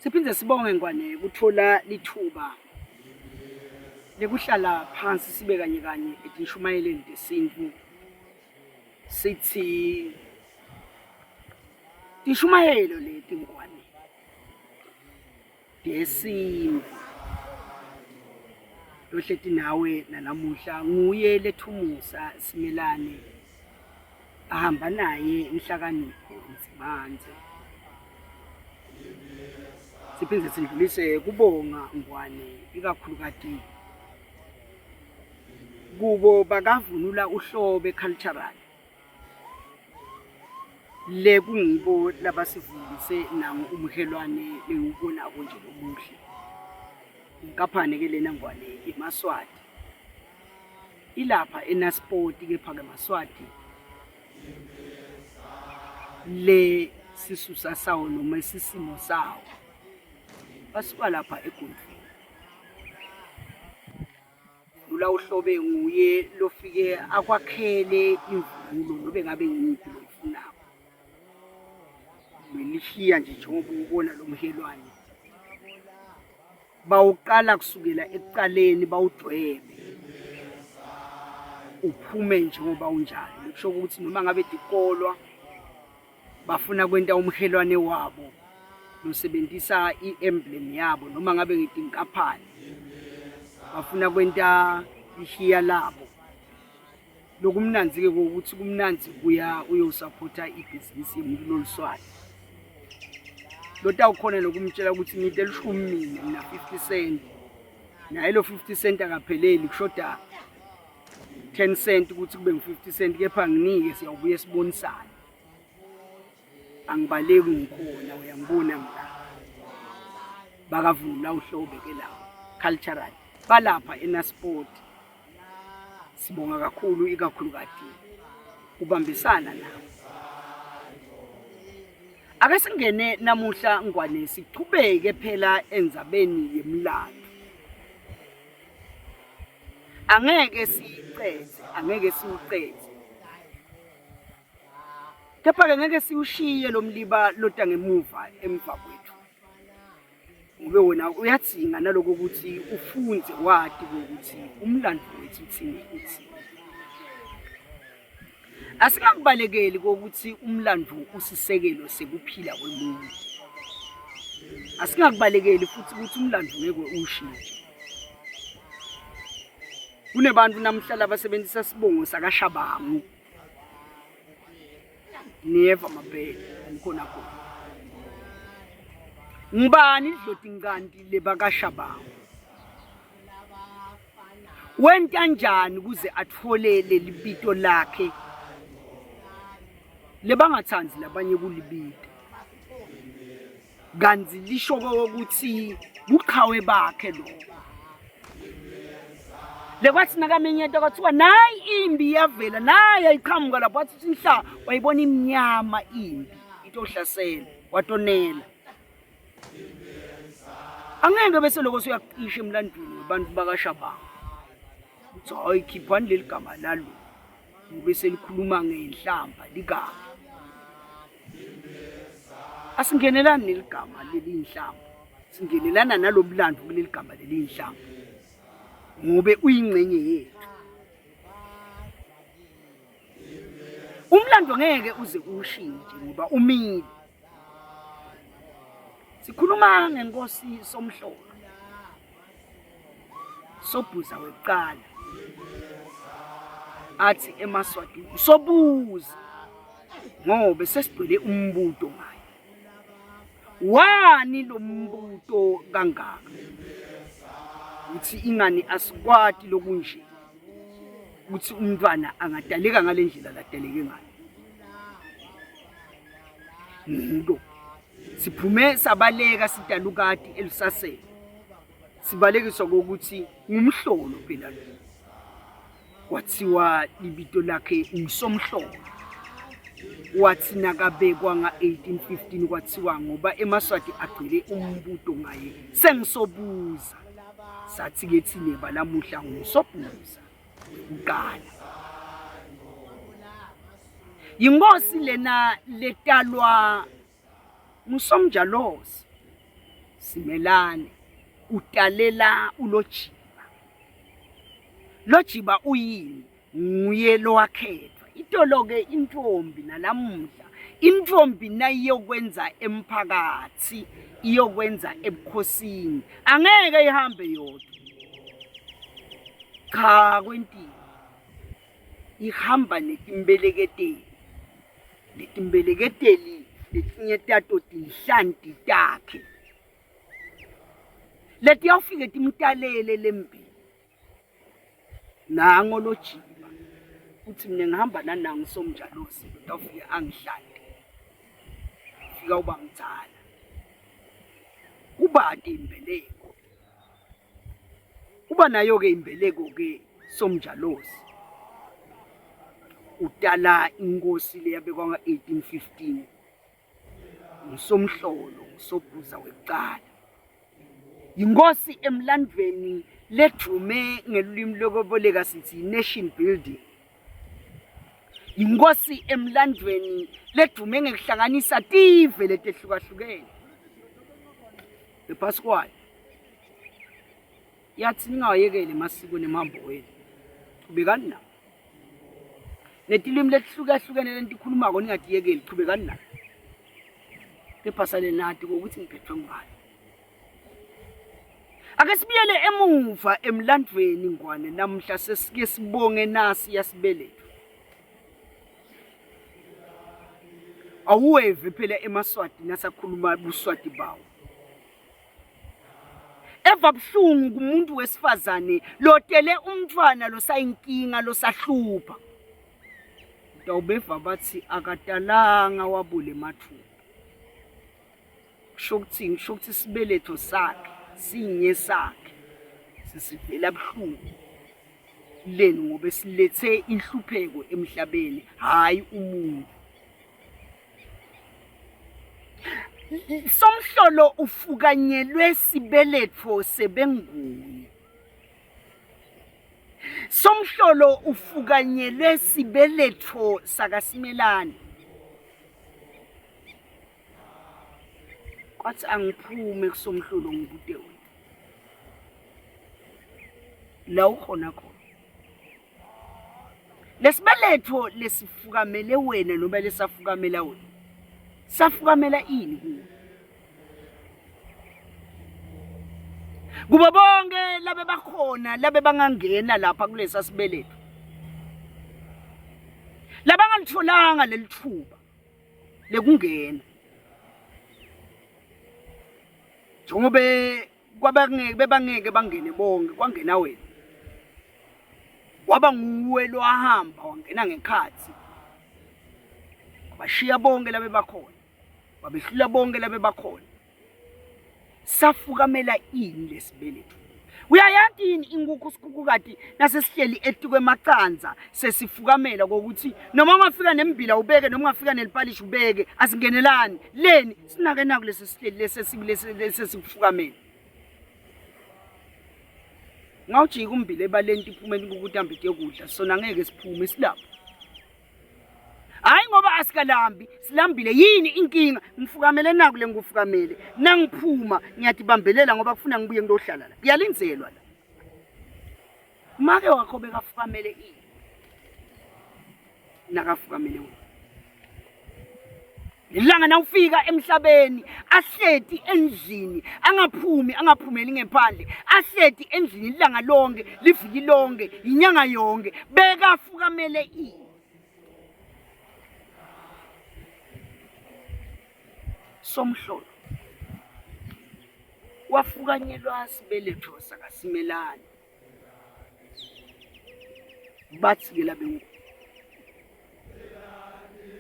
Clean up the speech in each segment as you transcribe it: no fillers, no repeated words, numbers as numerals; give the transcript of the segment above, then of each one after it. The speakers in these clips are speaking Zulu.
Siphinde sibonge ngwane kuthola lithuba lekuhlala phansi sibe kanye etishumayeleni tesintu sithi tishumayelo leti ngwane tesintu lohleti nawe nalamuhla nguye lethumusa Simelane ahamba naye inhlakanipho Nzimanze. Siphinde sindlulise kubonga ngwane ikakhulukati kubo bakavunula uhlobo cultural le kungibo labasivulise nangu umhelwane leubona konje lomuhle inkaphane ke lena ngwane iMaswati ilapha eNasport ke phake Maswati le sisusa sawo noma isisimo sawo basuka lapha eGundleni. Lula uhlobe nguye lofike akwakhele imvunulo nobe ngabe ngiphi loyifunako melishiya nje njengoba ubona lo mhelwane bawuqala kusukela ekuqaleni bawudwebe uphume njengoba unjalo kusho ukuthi noma ngabe dikolwa bafuna kwenta umhelwane wabo nosebenzisa iemblem yabo noma ngabe ngitinkaphane bafuna kwenta ishiya labo lokumnanzi ke ukuthi kumnanzi uyosupporta ibhizinisi yomuntu loliswayo lotawukhona nokumtshela ukuthi ngite elishumi mina 50 cent naye lo 50 cent akapheleli kushoda 10 cent ukuthi kube ngu50 cent kepha nginike siyawubuye sibonisana angibaleki ngikhona uyangibona mina bakavula uhlobo ke lawo cultural balapha eNasport. Sibonga kakhulu ikakhulukati ubambisana nawo. Ake singene namuhla ngwane siqhubeke phela enzabeni yemlando. Angeke siuqede. Kepha ngeke siushiye lo mliba lota ngemuva emva kwethu. Ube wona uyadzinga naloko ukuthi ufunze wadi ukuthi umlando wethu uthini uthi. Asikakubalekeli ukuthi umlando usisekelo sekuphila komuntu. Asikakubalekeli futhi ukuthi umlando ngeke ushintshe. Kunebantu namhlanje abasebenzisa sibongo sakaShabangu. Neva mabhele ngikhona khona. Ngubani idloti nganti lebakashabangu wenta kanjani kuze atfolele libito lakhe lebangathanzi labanye kulibita kanzi lisho ukuthi buqhawe bakhe lo lekwathi nakamenyeta kwathiwa nayi imbi yavela naye ayiqhamuka lapho wathi inhla wayibona iminyama imbi itohlasela watonela. Angeke bese lokho siyaqisha emlandweni abantu bakashabangu uthi hayi khiphani leli gama lalo ngobe selikhuluma ngenhlamba ligama asingenelani neligama leli inhlamba singenelana nalomlando kuleli gama leli inhlamba ngobe uyingcenye yethu. Umlando ngeke uze ushintshe ngoba umile. Sikhuluma ngenkosi Somhlolo Sobhuza weqala athi eMaswati usobuza ngobe sesigcwele umbuto ngayo. Wani lo mbuto kangaka uthi ingani asikwati lokunje uthi umntwana angadaleka ngalendlela ladaleke ngayo. Ngo siphume sabaleka sidalukati elisasele sibalekiswa ukuthi ngumhlolo phela lo kwathiwa libito lakhe uSomhlolo wathi nakabekwa nga1815 kwathiwa ngoba eMaswati agcwele umbuto ngaye sengisobuza sathi ke thine balamuhla nguSobhuza uqala. Yinkosi lena letalwa nguSomjalozi Simelane utalela uLojiba. Lojiba uyini nguye lo wakhethwa. Itolo-ke intombi nalamuhla intombi nayiyokwenza emphakathi iyokwenza ebukhosini angeke ihambe yodwa. Cha kwentini ihamba netimbeleketeli. Letimbeleketeli letinye tato tinhlanti takhe. Leti yawufike timtalele lempilo. Nango Lojiba uthi mina ngihamba nanangu Somjalosi utawufike angihlande. Fika uba ngitsala. Ubade imbeleko. Uba nayo ke imbeleko ke Somjalosi. Udala inkosi le yabekwa nga-1815. Ngusomhlolo, nguSobhuza wekuqala. Inkosi emlandweni ledume ngelulimi lokuboleka sithi nation building. Inkosi emlandweni ledume ngekuhlanganisa tive letehlukahlukene. Ephasi kwayo yathi ningawayekele masiko nemambo wenu. Chubekani nawo. Netilimi letihlukahlukene lentikhulumako ningatiyekeli chubekani nawo. Kepha sale nathi ukuthi ngiphethwe ngubani. Ake sibuyele emuva emlandweni ngwane namhla sesike sibonge nasi yasibelethu. Awuweve phela eMaswati nasakhuluma ubuSwati bawo. Eva buhlungu kumuntu wesifazane lotele umntwana losayinkinga losahlupha. Dawubeva bathi akatalanga wabule mathuba. Shokuthi sibeletho sakhe sinye sakhe sisivela buhlungu leni ngoba silethe inhlupheko emhlabeni hayi umuntu. Somhlolo ufukanyelwe sibeletho sebenguye. Somhlolo ufukanyelwe sibeletho sakaSimelane. Kwathi angiphume kuSomhlolo ngikude wena. La ukhona khona. Lesibeletho lesifukamele wena noma lesafukamela wena. Safukamela ini kuwe? Kuba bonke labe bakhona labe bangangena lapha kulesa sibeletho. Labangalitholanga lelithuba lekungena. Njengobe bebangeke bangene bonke kwangena wena. Waba nguwe lo ahamba wangena ngekhathi. Bashiya bonke labe bakhona. Wabehlula bonke labe bakhona. Safukamela ini lesibeletho? Uyayazi ini inkukhu sikhuku kati nasesihleli etikwe macanza sesifukamela ukuthi noma ungafika nembila ubeke noma ungafika nelipalishi ubeke asingenelani leni sinake naku lesesihleli lesesifukamela. Ngawujika umbile ebaleni iphumela ukuthi hambe kuyokudla sona ngeke siphume silapho. Hayi ngoba asikalambi silambile yini inkinga ngifukamele naku lengufukamele nangiphuma ngiyatibambelela ngoba kufuna ngibuye ngiyohlala la kuyalinzelwa la. Make wakho bekafukamele ini nakafukamele wena. Lilanga nawufika emhlabeni ahleti endlini angaphumeli ngephandle ahleti endlini ilanga lonke liviki lonke inyanga yonke bekafukamele ini. Somhlolo wafukanyelwa sibeletho sakaSimelane. Bathi ke labe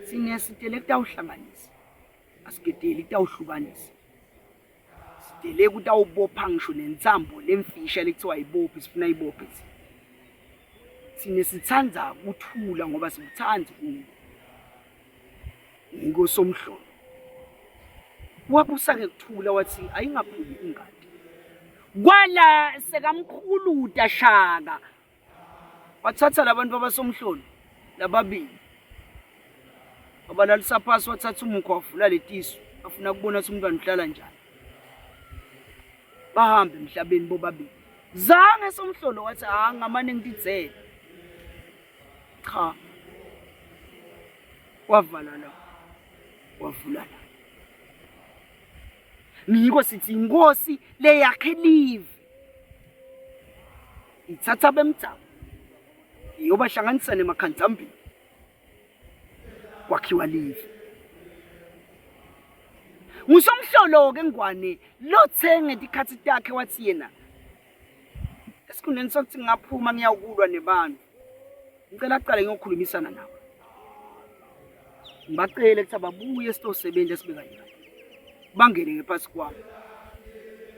sinesitele kutawuhlanganisa asiketeli kutawuhlukanisa sitele kutawubopha ngisho nentsambo lemfisha lekuthiwa ibophi sifuna ibophe sinesithandza ukuthula ngoba sikuthanda ngosomhlolo. Wabusa ke kuthula wathi ayingaphumi ingadi. Kwala sekamkhuluta Shaka. Wathatha labantu babasomhlolo lababili. Abalalisa phasi wathatha umukho wavula letisu afuna kubona ukuthi umntwana uhlala njani. bahambe emhlabeni bobabili. Zange somhlolo wathi ngamane ngidizele. Cha. Wavala la. Wavula la. Ngiko sithi inkosi le yakhe live. Ithatha bemtsambo. Iyobahlanganisa nemakhandzambili. Kwakhiwa live. Ngusomhlolo ke ngwane lothenge tikhathi takhe wathi yena esikhundleni sokuthi ngaphuma ngiyawukulwa nebantu ngicela aqale ngokukhulumisana nabo ngibacele ukuthi ababuye esitosebenza esibeka yena bangene ngephansi kwami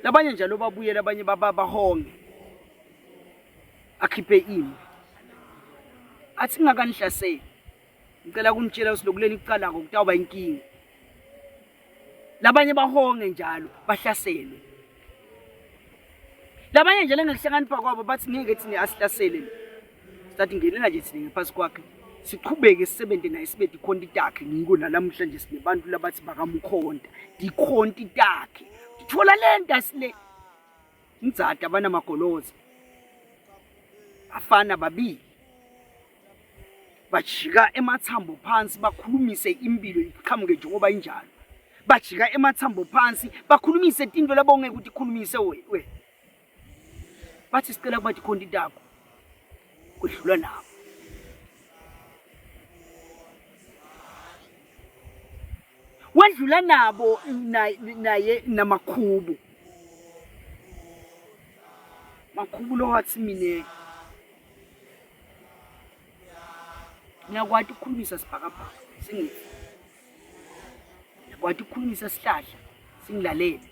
labanye njalo babuye labanye bahonge akhiphe imi athi ngakanihlasela ngicela kunitshela usilokuleni icala ngokutawuba inkingi labanye bahonge njalo bahlaselwe labanye njalo ngelihlangana kwabo bathi ngeke thini asihlasele sathi ngelela nje thini ngephansi kwakhe siqhubeke sisebenze naye sibe dikhonti takhe ngiko nalamhla nje sinebantu labathi bakamkhonta dikhonti takhe dithola lento asile ngizada abana magoloza afana babili bajika emathambo phansi bakhulumise impilo iqhamuke njengoba injalo bajika emathambo phansi bakhulumise into labonge ukuthi ikhulumise we bathi sicela kuba dikhonti takho kudlula nabo wadlula nabo naye namakhubu makhubu lo wathi mine ngiyakwazi ukukhulumisa sibhakabhaka singithi ngiyakwazi ukukhulumisa sihlahla singilalele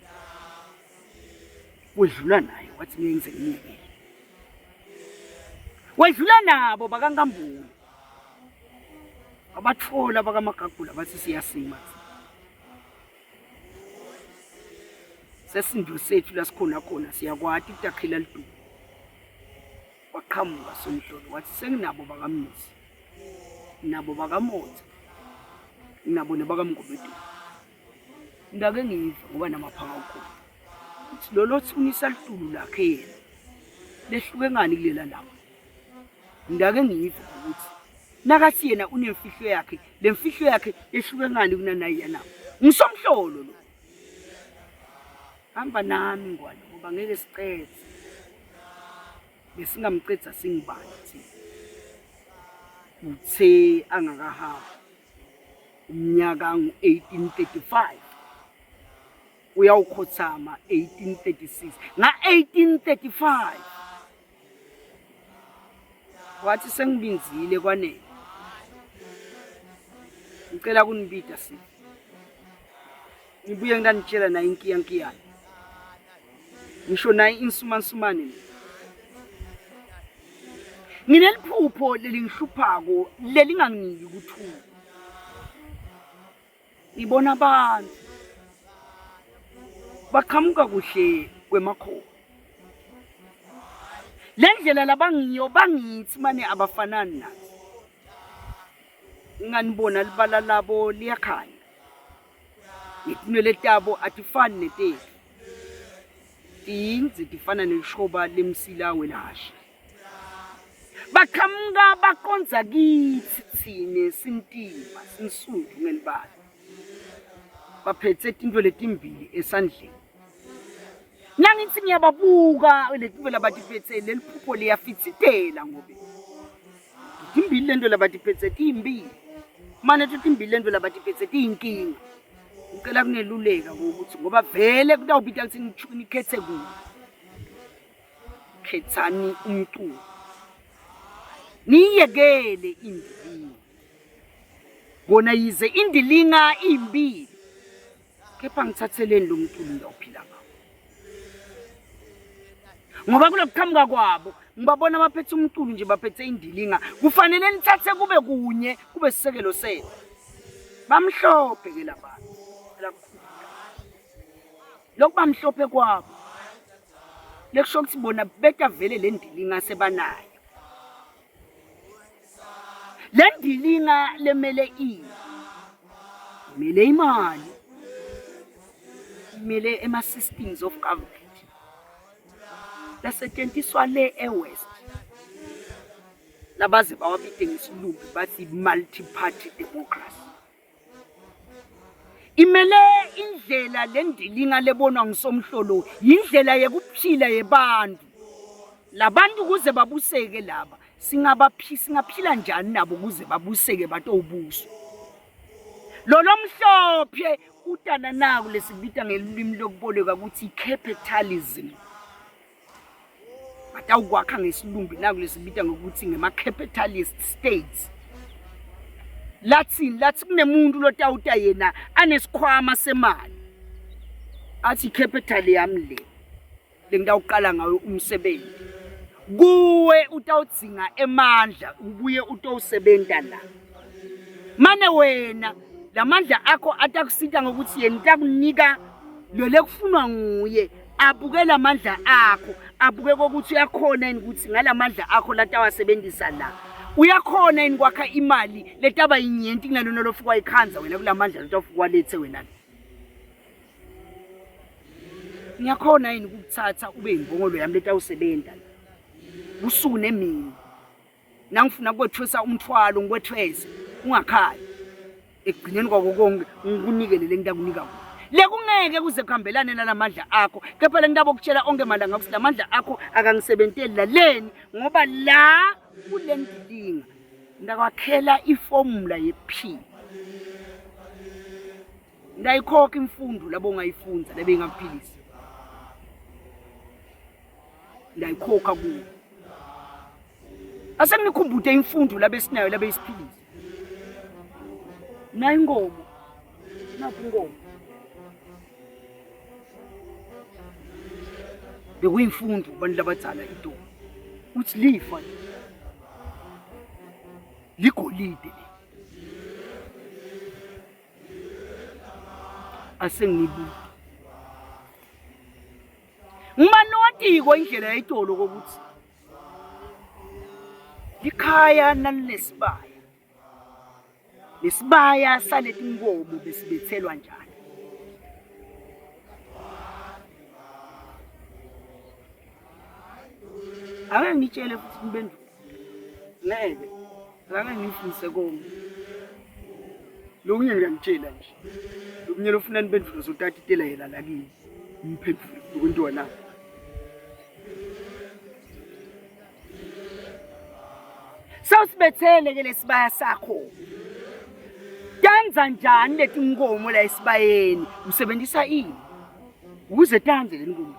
wedlula naye wathi ngiyenze nginikele wedlula nabo bakankambule abathola bakamagagula bathi siyasima sesindo sethu lasikhona khona siyakwazi ukutakhela liduku waqhamuka somhlolo wathi senginabo bakamnisi nabo bakamotha nabo nebakamgobedu ndake ngiva ngoba namaphanga ukhona uthi lolo thunisa lidulu lakhe yena lehluke ngani kulela lapho ndake ngiva ukuthi nakathi yena unemfihlo yakhe lemfihlo yakhe yehluke ngani kunanayi yana ngisomhlolo lo hamba nami ngwane ngoba ngeke sicede besingamcedza singibani uthe angakahamba umnyaka ngo-1835 uyawukhothama 1836 nga-1835 wathi sengibinzile kwanele ngicela kunibida sithi ngibuye nganitshela naye inkiyankiyane ngisho naye insumansumane ngineliphupho lelingihluphako lelinganginiki ukuthuka ngibona abantu baqhamuka kuhle kwemakhoba lendlela labangiyo bangithi manje abafanani nathi nganibona libala labo liyakhanya ngitinwele tabo atifani netethu tinzi tifana nelishoba lemsila welasha baqhamuka baqonza kithi thine sintima sinsudu ngelibala baphethe into letimbili esandleni nangithi ngiyababuka letinto labatiphethe leliphupho liyafitsitela ngobe timbili lento labatiphethe timbili manje timbili lento labatiphethe tiyinkinga ngicela kuneluleka ukuthi ngoba vele kutawubita ukuthi nikhethe kuyo khethani umculo niyekele indilinga bona yize indilinga imbili kepha ngithatheleni lo mculo ngiyawuphila ngawo ngoba kulokuqhamuka kwabo ngibabona baphethe umculo nje baphethe indilinga kufanele nithathe kube kunye kube sisekelo sethu bamhlophe ke labantu lokuba mhlophe kwabo lekusho ukuthi bona beta vele le ndilinga sebanayo le ndilinga lemele imali imele ema systems of government lasetshenziswa le eWest labaze bawabide ngesilungu bathi multi-party democracy. Imele indlela lendilinga lebonwa ngisomhlolo indlela yekuphila yebantu. Labantu kuze babuseke laba singaphila njani nabo kuze babuseke batowubuso. Lolo mhlophe utana naku lesibita ngelimi lokuboleka ukuthi capitalism. Batawukwakha ngesilumbi naku lesibita ngokuthi ngema-capitalist states. Lathi kunemuntu lotawuta yena anesikhwama semali. Athi capital yami le ngidawuqala ngayo umsebenzi. Kuwe utawudzinga emandla ubuye utowusebenta la. Mane wena lamandla akho atakusita ngokuthi yena takunika lo lekufunwa nguye. Abuke lamandla akho, abuke ukuthi uyakhona yini ukuthi ngalamandla akho latawasebenzisa la. Uyakhona yini kwakha imali letaba yinyenti kunalona lofukwa ikhanza wena kulamandla lotawufukwa lethe wena. Ngiyakhona yini ukuthatha ube imbongolo yami letawusebenta. Usune mina. Nangifuna kwethwesa umthwalo ngikwethwese ungakhali. Ekugcineni kwako konke ngikunikele lengitakunika wona. Lekungeke kuze kuhambelane nalamandla akho kepha lengitabo kutshela onke malanga ukuthi lamandla akho akangisebenteli laleni ngoba la kulendilinga ndakwakhela iformula ye-P. Ndayikhokha imfundo labo ngayifunza lebe ngakuphilisa. Ndayikhokha kuyo. Asengikhumbute imfundo labe sinayo labe isiphilisa. Na ingomo. Naphi ingomo? Bekuyimfundo abantu labadzala into. Uthi lifa ligolide le. Asengibuka. Ngimanotiko indlela yayitolo kokuthi likhaya nalesibaya. Lesibaya salethi inkomo besibethelwa njani. Ake ngitshele futhi ngibendu. Ngeke. Ake ngifundise konke. Lokunye ngiyangitshela nje. Lokunye lofuna nibendulo zotata itela yela lakini. Ngiphendule ngokwentwana. Sawusibethele ke lesibaya sakho. Danza njani leti inkomo la esibayeni? Usebenzisa ini? Ukuze danze le inkomo.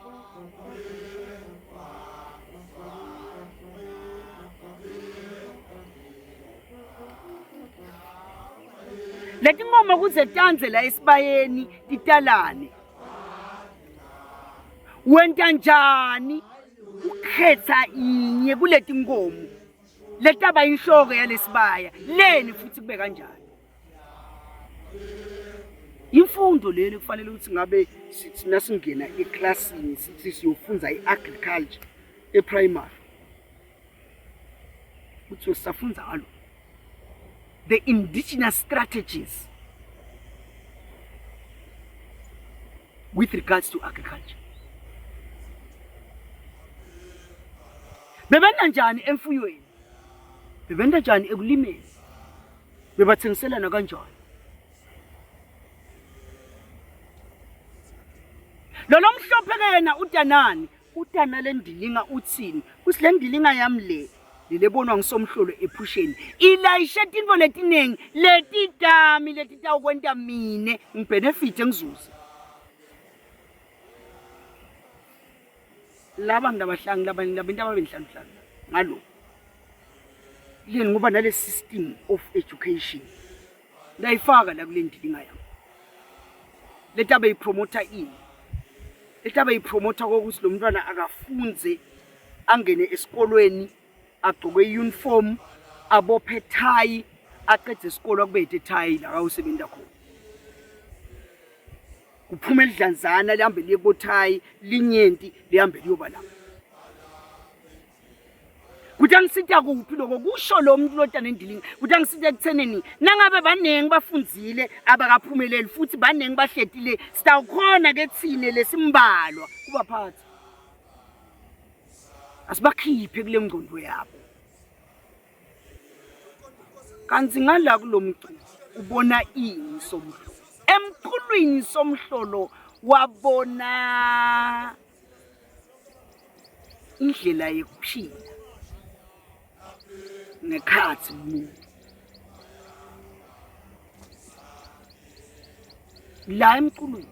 Leti ngoma kuze danze la esibayeni titalane. Wenta njani ukhetha inye kuleti ngomo letaba inhloko yalesibaya leni futhi kube kanjani. Imfundo leli kufanele ukuthi ngabe sithi nasingena eclassini sithi siyofunza iagriculture eprimary. Uthi sisafunza alo the indigenous strategies with regards to agriculture. Bebenda njani emfuyweni? Bebenda njani ekulimeni? Bebathengiselana kanjani? Lolo mhlophe yena utanani, utana lendilinga uthini? Uthi lendilinga yami lelebonwa ngisomhlolo ephusheni. Ilayishe tinto letinengi letidami letitawukwenta mine ngibenefit ngizuze. Laba ngabahlangi labantu ababenhlanu ngalo. Yini ngoba nale system of education ndayifaka la kule ndilinga yami. Letabe ipromota ini? Letabe ipromota ukuthi lo mntwana akafunze angene esikolweni agqoke uniform abophe tie aqede isikolo akubethe tie la awusebenza khona. Kuphuma elidlanzana lihambe liye bothai linyenti lihambe liyoba lapha. Kuthi angisitha kuphi lokho kusho lo muntu lotana endilinga. Kuthi angisitha ekutheneni nangabe banengi bafundzile abakaphumeleli futhi banengi bahletile sitawukhona ke thine lesimbalwa kubaphathi. asibakhiphe kule ngqondo yabo. Kanti ngala kulomculo ubona ini Somhlolo emqulwini Somhlolo wabona indlela yokuphila nekhathi umuntu la emqulwini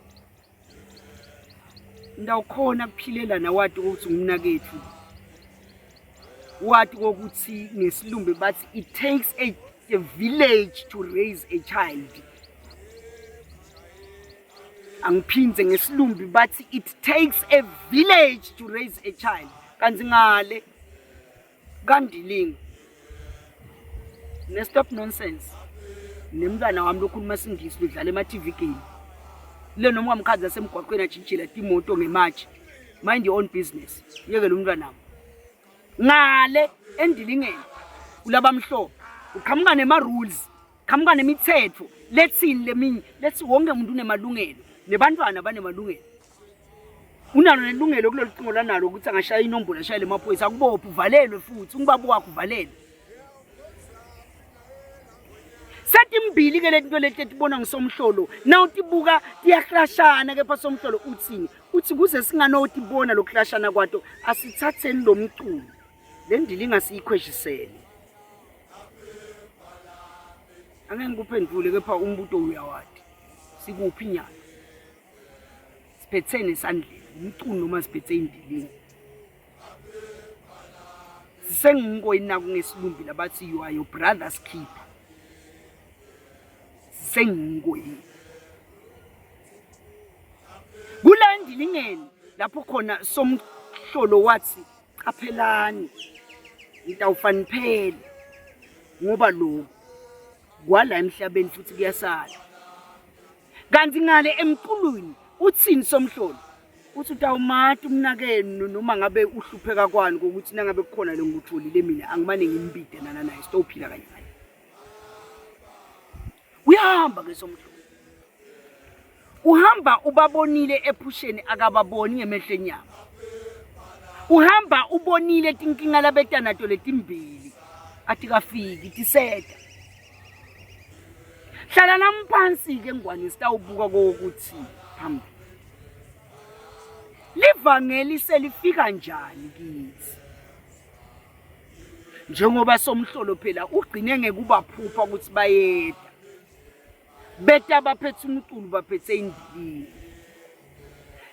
ndawukhona kuphilela nawadi ukuthi umnakethu wathi ukuthi ngesilumbe bathi it takes a village to raise a child. Angiphinze ngesilumbi bathi it takes a village to raise a child. Kanti ngale kaNdilinga ne stop nonsense nemntwana wami lokhuluma isingisi udlala ema-TV game le noma ngamkhazi asemgwaqweni ajijila imoto ngemaji mind your own business yeke lo mntwana nami ngale eNdilingeni kulaba mhlobo uqhamuka nema-rules qhamuka nemithetho letsini leminye lethi wonke umuntu unemalungelo nebantwana banemalungelo unalo nelungelo kulolu cingo lanalo ukuthi angashaya inombolo ashayele emaphoyisa akubopha uvalelwe futhi ungibaba wakho uvalelwe setimbili ke lento leti etibona ngiSomhlolo na utibuka tiyahlashana kepha Somhlolo uthini uthi kuze singanotibona lokuhlashana kwato asithatheni lo mculo le Ndilinga siyikhweshisele angeke ngikuphendule kepha umbuto uyawadi sikuphi inyanga siphethene esandleni umculo noma siphethe iNdilinga sengikoyina kungesilumbi labathi you are your brother's keeper sengikoyina kula Ndilingeni lapho khona Somhlolo wathi qaphelani ngitawufana phela ngoba lo kwala emhlabeni futhi kuyasala kanti ngale emqulwini uthini Somhlolo uthi utawumata umnakeno noma ngabe uhlupheka kwani ukuthi nangabe kukhona lo ngutholile mina angimane ngimbide nana naye sitophila kanye naye uyahamba ke Somhlolo uhamba ubabonile ephusheni akababoni ngemehlo enyama uhamba ubonile tinkinga labetana to letimbili athi kafiki tiseta hlala namphansi ke ngwane sitawubuka ukuthi phambili livangeli selifika njani kithi njengoba Somhlolo phela ugcine ngekubaphupha ukuthi bayeda beta baphethe umculo baphethe indili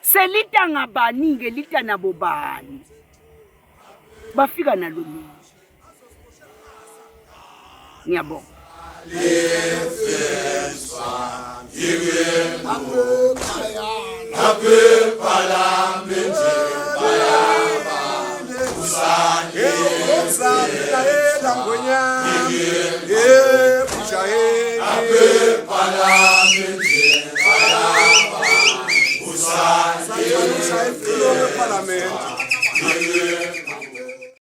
selita ngabani ke lita nabo bani bafika nalo nini ngiyabonga Yeah.